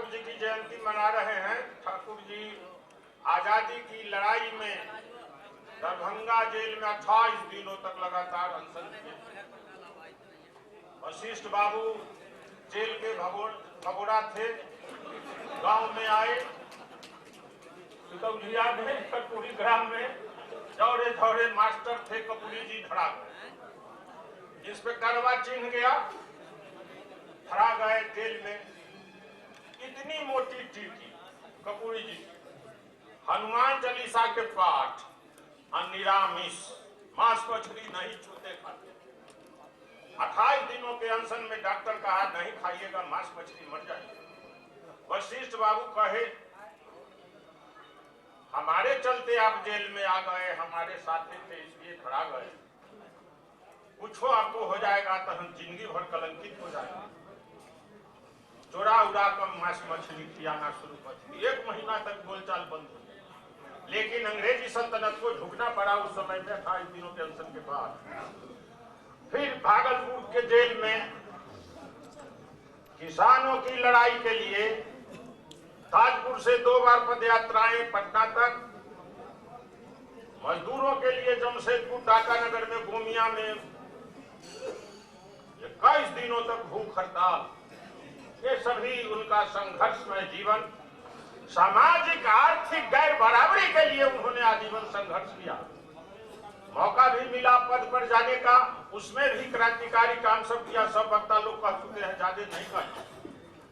जी की जयंती मना रहे हैं। ठाकुर जी आजादी की लड़ाई में दरभंगा जेल में 28 दिनों तक लगातार अनशन किए। वशिष्ठ बाबू जेल के भगोड़ा थे, गांव में आए, सुतौलिया में, कर्पूरी ग्राम में दौड़े दौड़े मास्टर थे कपूरी जी धड़ा गए, जिस पे करवा चिन्ह गया, धरा गए जेल में। इतनी मोटी टीकी कपूरी जी, हनुमान चालीसा के पाठ, निरामिष, मांस मछली नहीं छूते खाते। 28 दिनों के अनशन में डॉक्टर कहा नहीं खाइएगा मांस मछली मर जाएगी। वशिष्ठ बाबू कहे हमारे चलते आप जेल में आ गए, हमारे साथी थे इसलिए धरा गए, कुछ आपको हो जाएगा तो हम जिंदगी भर कलंकित हो जाएंगे। चोरा उड़ा कर मांस मछली खिलाना शुरू कर दी। 1 महीना तक बोलचाल बंद हो गई, लेकिन अंग्रेजी सल्तनत को झुकना पड़ा उस समय में। 28 दिनों के अनशन के बाद फिर भागलपुर के जेल में किसानों की लड़ाई के लिए ताजपुर से 2 बार पदयात्राएं पटना तक, मजदूरों के लिए जमशेदपुर टाटानगर में गोमिया में 21 दिनों तक भूख हड़ताल। ये सभी उनका संघर्षमय जीवन, सामाजिक आर्थिक गैर बराबरी के लिए उन्होंने आजीवन संघर्ष किया। मौका भी मिला पद पर जाने का, उसमें भी क्रांतिकारी काम सब किया। सब वक्ता लोग कह चुके हैं, ज्यादा नहीं कहा,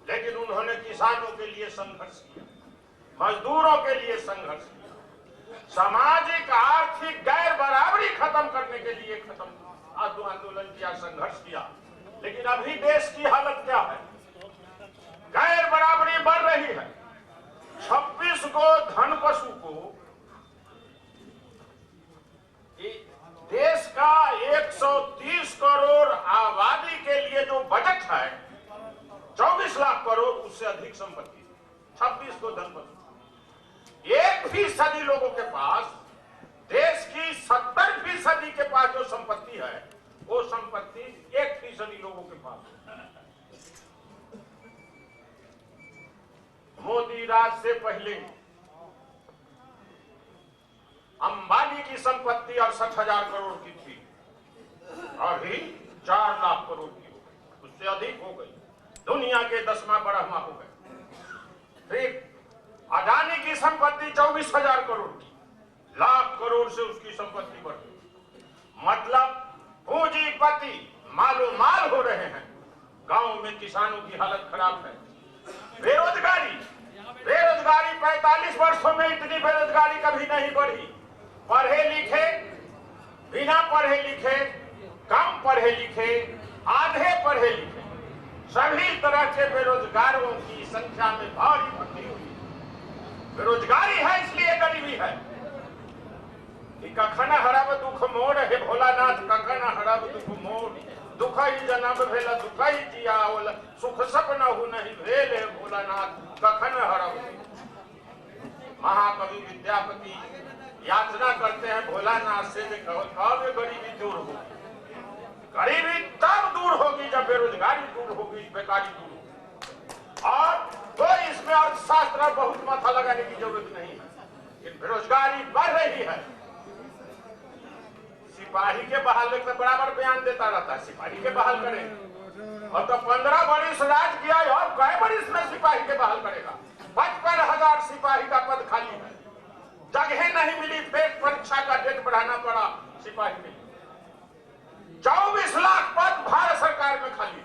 लेकिन उन्होंने किसानों के लिए संघर्ष किया, मजदूरों के लिए संघर्ष किया, सामाजिक आर्थिक गैर बराबरी खत्म करने के लिए आंदोलन किया, संघर्ष किया। लेकिन अभी देश की हालत क्या है? गैर बराबरी बढ़ रही है। 26 को धन पशु को देश का 130 करोड़ आबादी के लिए जो बजट है 24 लाख करोड़, उससे अधिक संपत्ति। 26 को धन पशु, 1% लोगों के पास, देश की 70% के पास जो संपत्ति है वो संपत्ति 1% लोगों के पास है। मोदी राज से पहले अंबानी की संपत्ति 68,000 करोड़ की थी, अभी 4 लाख करोड़ की हो गई, उससे अधिक हो गई, दुनिया के 10वां बड़हमा हो गए। फिर अडानी की संपत्ति 24,000 करोड़ की, लाख करोड़ से उसकी संपत्ति बढ़ गई। मतलब पूंजीपति मालो माल हो रहे हैं। गांव में किसानों की हालत खराब है। बेरोजगारी 45 वर्षों में इतनी बेरोजगारी कभी नहीं बढ़ी। पढ़े लिखे, बिना पढ़े लिखे, कम पढ़े लिखे, आधे पढ़े लिखे, सभी तरह के बेरोजगारों की संख्या में भारी वृद्धि हुई। बेरोजगारी है इसलिए गरीबी है। कखन हरब दुख मोर, हे भोलानाथ कखन हरब दुख मोर, दुख ही जन्म भेल दुख ही जियावल, सुख सपन हु नहीं भेल, हे भोलानाथ कखन हरब। महाकवि विद्यापति याचना करते हैं भोलानाथ से, कब गरीबी दूर होगी। गरीबी तब दूर होगी जब बेरोजगारी दूर होगी, बेकारी दूर होगी। और कोई इसमें अर्थशास्त्र और बहुत माथा लगाने की जरूरत नहीं है। लेकिन बेरोजगारी बढ़ रही है। सिपाही के बहाली में बराबर बयान देता रहता है, सिपाही के बहाल करें। और तो 15 बरिस राज किया, और कई बरिस में सिपाही के बहाल करेगा। 55,000 सिपाही का पद खाली है, जगह नहीं मिली, फिर परीक्षा का डेट बढ़ाना पड़ा सिपाही के लिए। 24 लाख पद भारत सरकार में खाली है।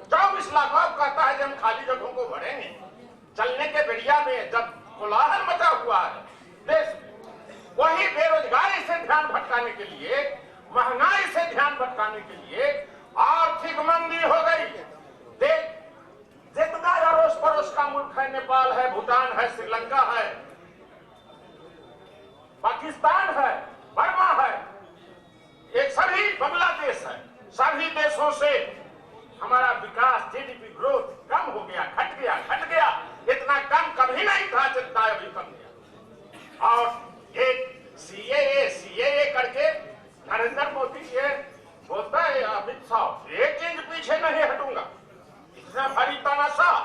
24 लाख। अब कहता है जब हम खाली जगहों को भरेंगे। चलने के बेरिया में जब कोलाहल मचा हुआ है देश में, वही बेरोजगारी से ध्यान भटकाने के लिए, महंगाई से ध्यान भटकाने के लिए, आर्थिक मंदी हो गई। जितना अड़ोस पड़ोस का मुल्क है, नेपाल है, भूटान है, श्रीलंका है, पाकिस्तान है, बर्मा है, एक सभी बांग्लादेश है, सभी देशों से हमारा विकास, जीडीपी ग्रोथ कम हो गया, घट गया। इतना कम कभी नहीं था जितना अभी कम गया। और एक सीएए करके नरेंद्र मोदी ये बोलता है अमित शाह, एक इंच पीछे नहीं हटूंगा। इतना भारी तानाशाह,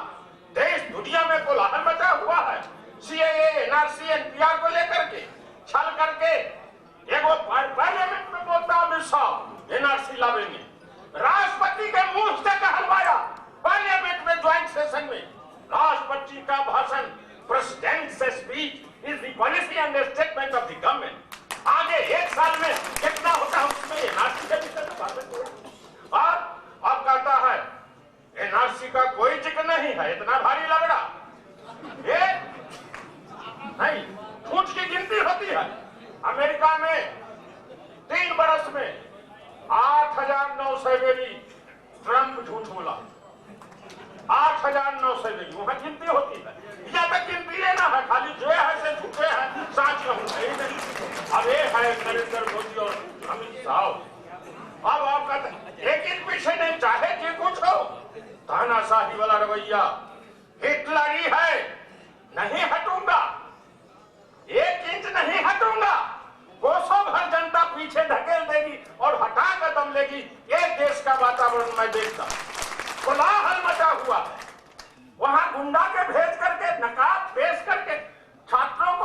देश दुनिया में कोलाहल मचा हुआ है सीएए, एनआरसी, एनपीआर को लेकर के। छल करके एक वो पार्लियामेंट में बोलता अमित शाह एनआरसी लावेंगे, राष्ट्रपति के मुंह से कहलवाया पार्लियामेंट में ज्वाइंट सेशन में। राष्ट्रपति का भाषण, प्रेसिडेंट से speech is the policy and statement of the government. आगे एक साल में कितना होता है उसमें एनआरसी के विषय में भाषण। और अब कहता है एनआरसी का कोई जिक्र नहीं है, इतना भारी लग रहा नहीं, झूठ की गिनती होती है। अमेरिका में 3 बरस में 8,900 बेरी ट्रंप झूठ बोला, 8,900 बेरी, वहां गिनती होती है। यहाँ तक गिनती लेना है, खाली जो है से झूठे हैं, साच कहूंगे नहीं। अब ये है नरेंद्र मोदी और अमित शाह। अब आप कहते हैं एक एक पीछे नहीं, चाहे कि कुछ हो, तानाशाही वाला रवैया हिटलरी है, नहीं हटूंगा, 1 इंच नहीं हटूंगा। कोसों भर जनता पीछे धकेल देगी और हटा कदम लेगी। एक देश का वातावरण मैं देखता, कोलाहल मचा हुआ है। वहां गुंडा के भेज करके, नकाब पेश करके छात्राओं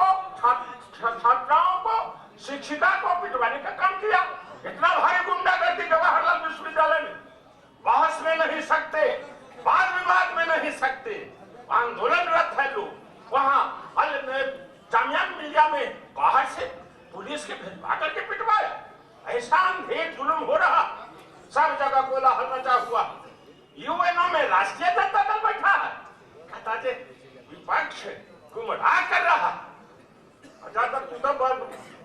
को, शिक्षिका को पिटवाने का काम किया। इतना भारी गुंडागर्दी जवाहरलाल विश्वविद्यालय में, बहस में नहीं सकते, वाद विवाद में नहीं सकते, आंदोलनरत है लोग। वहां जामिया मिलिया में बाहर से पुलिस के भेजवा करके पिटवाया। ऐसा अंधेर जुल्म हो रहा, सब जगह कोलाहल मचा हुआ। यूएनओ में राष्ट्रीय जनता दल बैठा है, कहता है विपक्ष गुमराह कर रहा। ज्यादा तू तो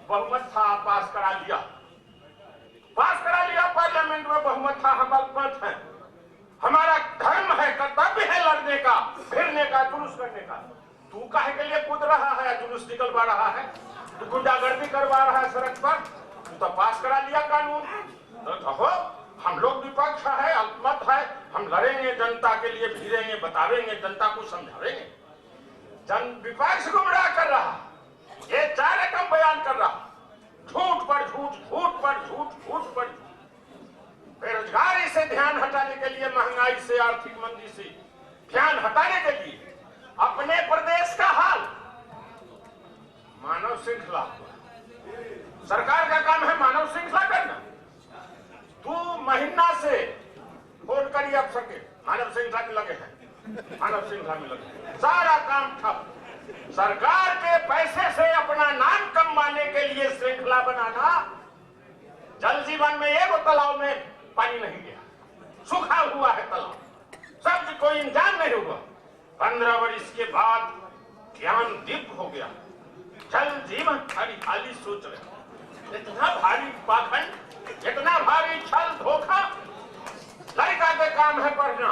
बहुमत था, पास करा लिया पार्लियामेंट में बहुमत था, हम अल्पमत हैं। हमारा धर्म है, कर्तव्य है लड़ने का, फिरने का, जुलूस करने का। तू काहे के लिए कूद रहा है, जुलूस निकलवा रहा है, तू गुंडागर्दी करवा रहा है सड़क पर। तू तो पास करा लिया कानून। तो हम लोग विपक्ष है, अल्पमत है, हम लड़ेंगे, जनता के लिए भिड़ेंगे, बतावेंगे, जनता को समझावेंगे। विपक्ष गुमराह कर रहा, ये 4 रकम बयान कर रहा, झूठ पर झूठ, झूठ पर झूठ, झूठ पर झूठ। बेरोजगारी से ध्यान हटाने के लिए, महंगाई से, आर्थिक मंदी से ध्यान हटाने के लिए अपने प्रदेश का हाल, मानव श्रृंखला। सरकार का काम है मानव श्रृंखला करना। तू महीना से फोन करिए अफसर के, मानव श्रृंखला में लगे हैं, मानव श्रृंखला में लगे, सारा काम ठप। सरकार के पैसे से अपना नाम कमाने के लिए श्रृंखला बनाना। जल जीवन में एक तालाब में पानी नहीं गया, सूखा हुआ है तालाब, सब कोई इंतजाम नहीं हुआ। 15 वर्ष के बाद ज्ञान दीप हो गया, जल जीवन खाली सोच रहे। इतना भारी पाखंड, इतना भारी छल धोखा। लड़का के काम है पढ़ना,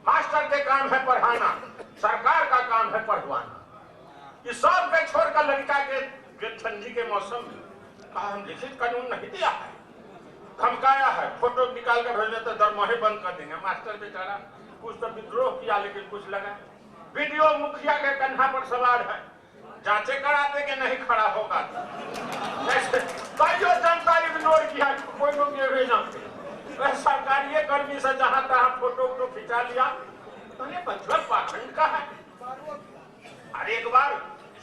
मास्टर के काम है पढ़ाना, सरकार का काम है पढ़वाना। ये सब के छोड़कर लड़का के ठंडी के मौसम में हम लिखित कानून नहीं दिया है, धमकाया है, फोटो निकाल कर भेजने तो दरमाहे बंद कर देंगे। मास्टर बेचारा कुछ तो विद्रोह किया, लेकिन कुछ लगा। वीडियो मुखिया के कन्हा पर सवार है, जांचे कराते कि नहीं खड़ा होगा। जनता इग्नोर किया, कोई लोग ये भेजा सरकारी कर्मी से जहां तहां फोटो खिंचा लिया। तो ये मतलब पाखंड का है। अरे एक बार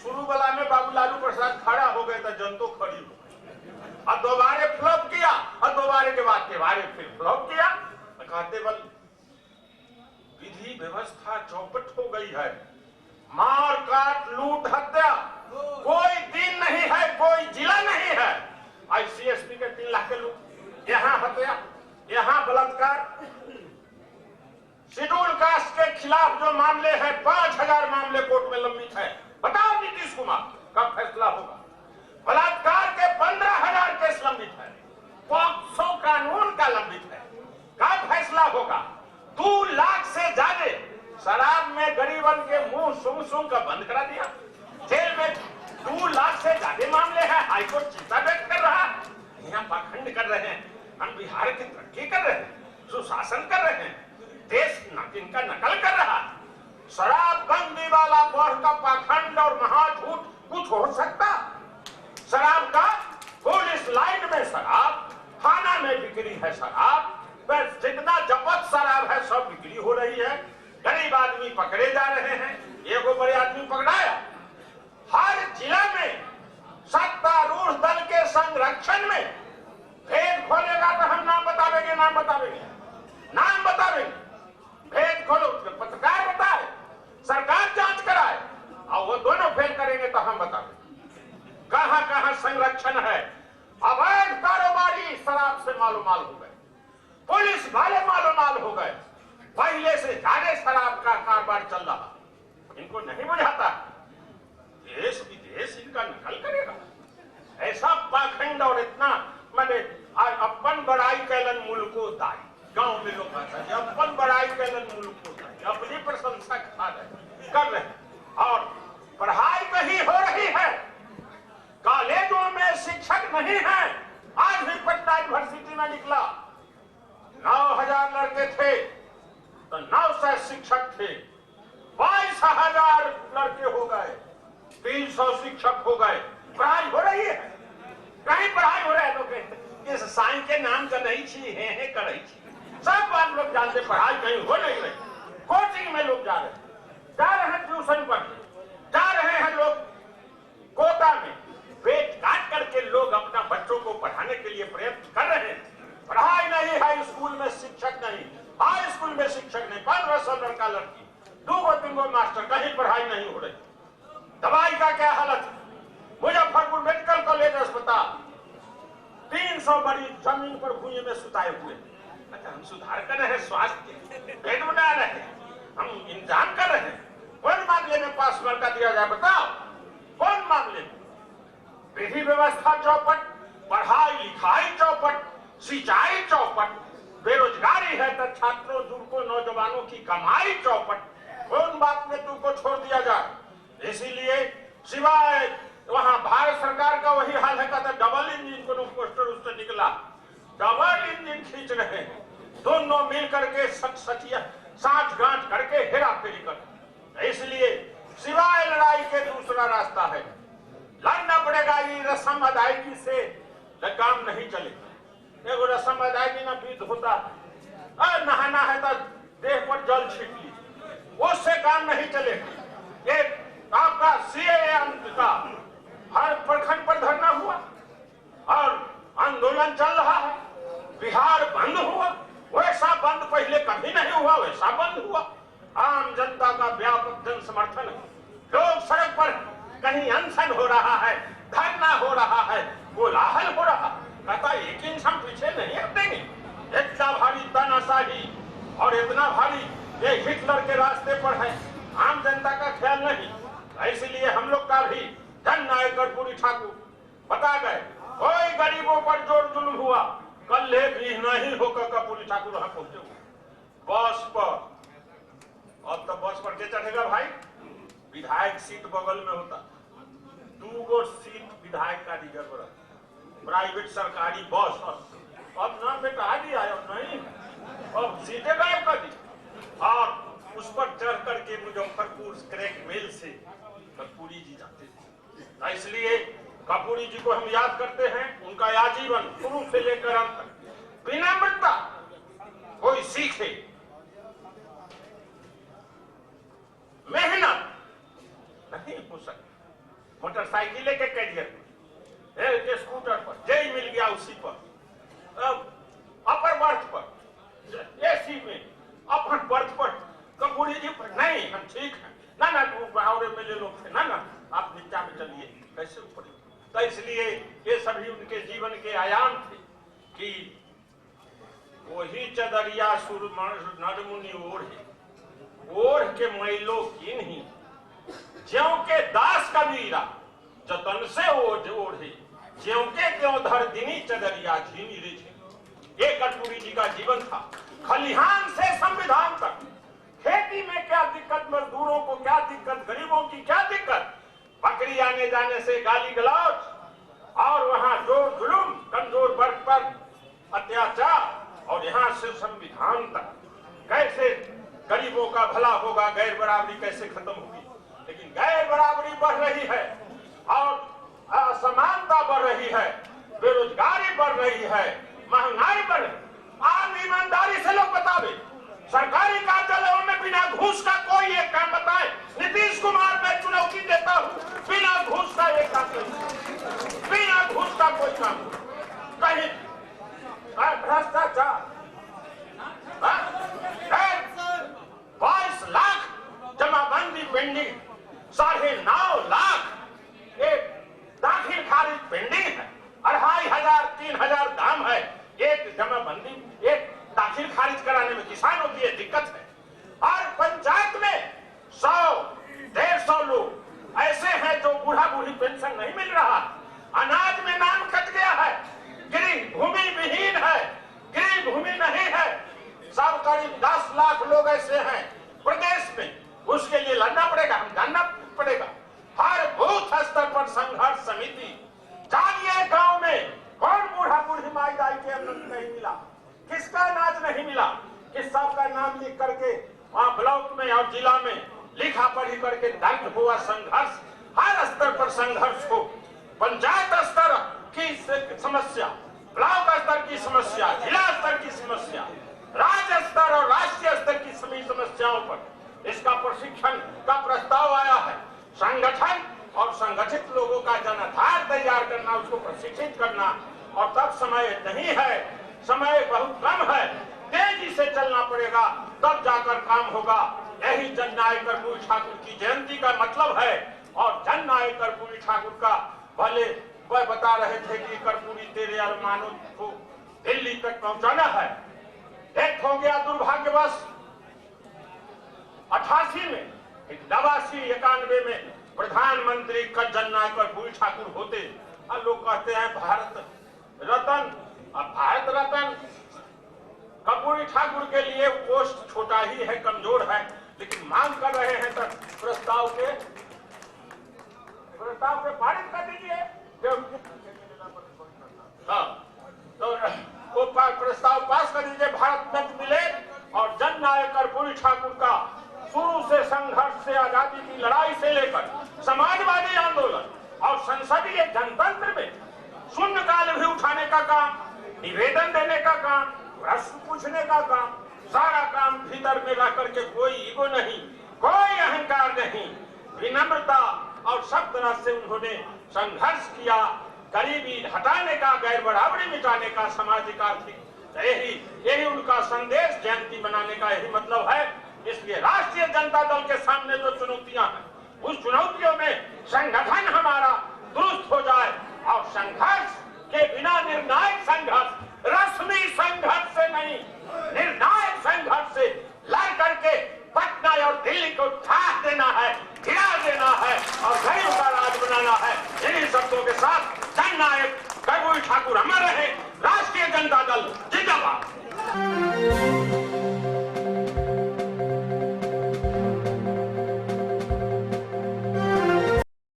शुरू वाला में बाबू लालू प्रसाद खड़ा हो गए तो जनता खड़ी हो गई, और दोबारे फ्लॉप किया, और दोबारे के बाद फिर फ्लॉप किया। कहते बल विधि व्यवस्था चौपट हो गई है, मार काट लूट हत्या, कोई दिन नहीं है, कोई जिला नहीं है। ICSP के 3 लाख के लोग, यहाँ हत्या, यहाँ बलात्कार। शेड्यूल कास्ट के खिलाफ जो मामले हैं, 5,000 मामले कोर्ट में लंबित है। बताओ नीतीश कुमार कब फैसला होगा? बलात्कार के 15,000 केस लंबित है, 500 कानून का लंबित है, कब फैसला होगा? 2 लाख से ज्यादा शराब में गरीबन के मुंह सूंघ का बंद करा दिया। जेल में 2 लाख से ज्यादा मामले हैं, हाईकोर्ट चिंता व्यक्त कर रहा है। यहाँ पाखंड कर रहे हैं, हम बिहार की तरक्की कर रहे हैं, सुशासन कर रहे हैं, देश इनका नकल कर रहा है। शराब बंदी वाला बढ़ का पाखंड और महाझूठ कुछ हो सकता? शराब का पुलिस लाइन में शराब, थाना में बिक्री है शराब, बस जितना जपत शराब है सब बिक्री हो रही है। गरीब आदमी पकड़े जा रहे हैं, को बड़े आदमी पकड़ाया। हर जिला में सत्तारूढ़ दल के संरक्षण में भेद खोलेगा तो हम नाम बतावेंगे, नाम बतावेंगे, नाम बतावेंगे। भेद खोलो, पत्रकार बताए, सरकार जांच कराए, और वो दोनों फेल करेंगे तो हम बतावेंगे कहां कहां संरक्षण है। अवैध कारोबारी शराब से मालूमाल हो गए, पुलिस वाले मालूमाल हो गए, पहले से ज्यादा शराब का कारोबार चल रहा। इनको नहीं बुझाता देश विदेश इनका नकल करेगा। ऐसा पाखंड और इतना मैंने अपन बड़ाई कैलन मुल्को दाई, गांव में लोग कहते हैं अपन बड़ाई कैलन मुल्को दाई, अपनी प्रशंसा कर रहे हैं। और पढ़ाई कहीं हो रही है, कॉलेजों में शिक्षक नहीं है। आज भी पटना यूनिवर्सिटी में निकला 9,000 लड़के थे तो 900 शिक्षक थे, 22,000 लड़के हो गए, 300 शिक्षक हो गए। पढ़ाई हो रही है, कहीं पढ़ाई हो रहा है। लोग इस साइन के नाम का नहीं छी है कर रही छी, सब बात लोग जानते, पढ़ाई कहीं हो नहीं रही। कोचिंग में लोग जा रहे हैं ट्यूशन पढ़ने, जा रहे हैं लोग कोटा में, पेट काट करके लोग अपना बच्चों को पढ़ाने के लिए प्रयत्न कर रहे हैं। पढ़ाई नहीं है, स्कूल में शिक्षक नहीं, हाई स्कूल में शिक्षक नहीं, 1500 लड़का लड़की, 2-3 मास्टर, कहीं पढ़ाई नहीं हो रही। दवाई का क्या हालत है? मुजफ्फरपुर मेडिकल कॉलेज अस्पताल 300 मरीज जमीन पर भूमि में सुताए हुए। अच्छा, हम सुधार कर रहे हैं, स्वास्थ्य बेड बना रहे हैं, हम इंतजाम कर रहे हैं। कौन मामले में पास मौका दिया जाए बताओ, कौन मामले में? विधि व्यवस्था चौपट, पढ़ाई लिखाई चौपट, सिंचाई चौपट, बेरोजगारी है तो छात्रों युवकों नौजवानों की कमाई चौपट। कौन बात में तुमको छोड़ दिया जाए? इसीलिए सिवाय वहां भारत सरकार का वही हाल है, कहता डबल इंजन को पोस्टर उससे निकला, डबल इंजन खींच रहे हैं, दोनों मिल करके साठ गांठ करके हेरा फेरी कर। इसलिए सिवाय लड़ाई के दूसरा रास्ता है, लड़ना पड़ेगा। ये रस्म अदायगी से काम नहीं चलेगा। एगो रस्म अदायगी ना विध होता, नहाना है तो देह पर जल छीट ली, उससे काम नहीं चलेगा। ये आपका सीएए का हर प्रखंड पर धरना हुआ और आंदोलन चल रहा है, बिहार बंद हुआ, वैसा बंद पहले कभी नहीं हुआ, वैसा बंद हुआ। आम जनता का व्यापक जन समर्थन है, लोग सड़क पर, कहीं अनशन हो रहा है, धरना हो रहा है, कोलाहल हो रहा, कहता एक इंसान पीछे नहीं हटेंगे। इतना भारी तानाशाही और इतना भारी ये हिटलर के रास्ते पर है, आम जनता का ख्याल नहीं। इसलिए हम लोग का भी जननायक कर्पूरी ठाकुर बता गए, कोई गरीबों पर जोर जुल्म हुआ, कल भी नहीं होकर कर्पूरी ठाकुर वहां पहुंचे हुए बस पर। अब तो बस पर के चढ़ेगा भाई, विधायक सीट बगल में होता, 2 सीट विधायक का रिजर्व रहा, प्राइवेट सरकारी बस। अब ना बेटा दिया, अब नहीं, अब सीटें गायब कर दी। और उस पर चढ़ करके मुजफ्फरपुर क्रैक मेल से कर्पूरी जी जाते थे। इसलिए कर्पूरी जी को हम याद करते हैं, उनका आजीवन शुरू से लेकर अंत तक विनम्रता कोई सीखे, मेहनत नहीं हो सकती। मोटरसाइकिल के कैरियर पर, स्कूटर पर, जय मिल गया उसी पर, अपर बर्थ पर, एसी में अपर बर्थ पर कर्पूरी जी पर नहीं, हम ठीक है ना, और एमएलए लोग थे ना, आप नीचा में चलिए, कैसे ऊपर। तो इसलिए ये सभी उनके जीवन के आयाम थे कि वही चदरिया सुर नरमुनि ओढ़ के मैलो की नहीं, ज्यों के दास कबीरा जतन से ओढ़े, ज्यों के त्यों धर दिनी चदरिया झीनी रे झीनी। ये कर्पूरी जी का जीवन था, खलिहान से संविधान तक। खेती में क्या दिक्कत, मजदूरों को क्या दिक्कत, गरीबों की क्या दिक्कत, बकरी आने जाने से गाली गलौज, और वहां जोर जुलूम, कमजोर वर्ग पर अत्याचार, और यहाँ से संविधान तक कैसे गरीबों का भला होगा, गैर बराबरी कैसे खत्म होगी। लेकिन गैर बराबरी बढ़ रही है और असमानता बढ़ रही है, बेरोजगारी बढ़ रही है, महंगाई बढ़ रही। आम ईमानदारी से लोग बतावे, सरकारी कार्यालयों में बिना घूस का कोई एक काम बताए। नीतीश कुमार करीब 10 लाख लोग ऐसे हैं प्रदेश में, उसके लिए लड़ना पड़ेगा, हम जानना पड़ेगा। हर बूथ स्तर पर संघर्ष समिति, जानिए गांव में कौन बूढ़ा बूढ़ी माई दाई के आनंद नहीं मिला, किसका अनाज नहीं मिला, किस सबका नाम लिख करके वहां ब्लॉक में और जिला में लिखा पढ़ी करके दर्ज हुआ संघर्ष। हर स्तर पर संघर्ष हो, पंचायत स्तर की समस्या, ब्लॉक स्तर की समस्या, जिला स्तर की समस्या, राज्य स्तर और राष्ट्रीय स्तर की सभी समस्याओं पर इसका प्रशिक्षण का प्रस्ताव आया है। संगठन और संगठित लोगों का जनाधार तैयार करना, उसको प्रशिक्षित करना, और तब समय नहीं है, समय बहुत कम है, तेजी से चलना पड़ेगा, तब जाकर काम होगा। यही जननायक कर्पूरी ठाकुर की जयंती का मतलब है। और जननायक कर्पूरी ठाकुर का भले वह बता रहे थे कि कर्पूरी तेरे अरमानों को दिल्ली तक पहुंचाना है। एक हो गया दुर्भाग्यवश 88 में, 89, 91 में प्रधानमंत्री का जननायक कर्पूरी ठाकुर होते। और लोग कहते हैं भारत रत्न। अब भारत रत्न कर्पूरी ठाकुर के लिए पोस्ट छोटा ही है, कमजोर है, लेकिन मांग कर रहे हैं तो प्रस्ताव के पारित कर दीजिए। हाँ, तो वो प्रस्ताव पास कर दीजिए, भारत रत्न मिले। और जननायक कर्पूरी ठाकुर का शुरू से संघर्ष से, आजादी की लड़ाई से लेकर समाजवादी आंदोलन और संसदीय जनतंत्र में शून्यकाल भी उठाने का काम, निवेदन देने का काम, प्रश्न पूछने का काम, सारा काम भीतर में रह करके, कोई ईगो नहीं, कोई अहंकार नहीं, विनम्रता और सब तरह से उन्होंने संघर्ष किया। गरीबी हटाने का, गैर बराबरी मिटाने का, सामाजिक आर्थिक, यही उनका संदेश जयंती मनाने का यही मतलब है। इसलिए राष्ट्रीय जनता दल के सामने जो चुनौतियां हैं, उस चुनौतियों में संगठन हमारा दुरुस्त हो जाए और संघर्ष के बिना निर्णायक संघर्ष, रस्मी संघर्ष से नहीं, निर्णायक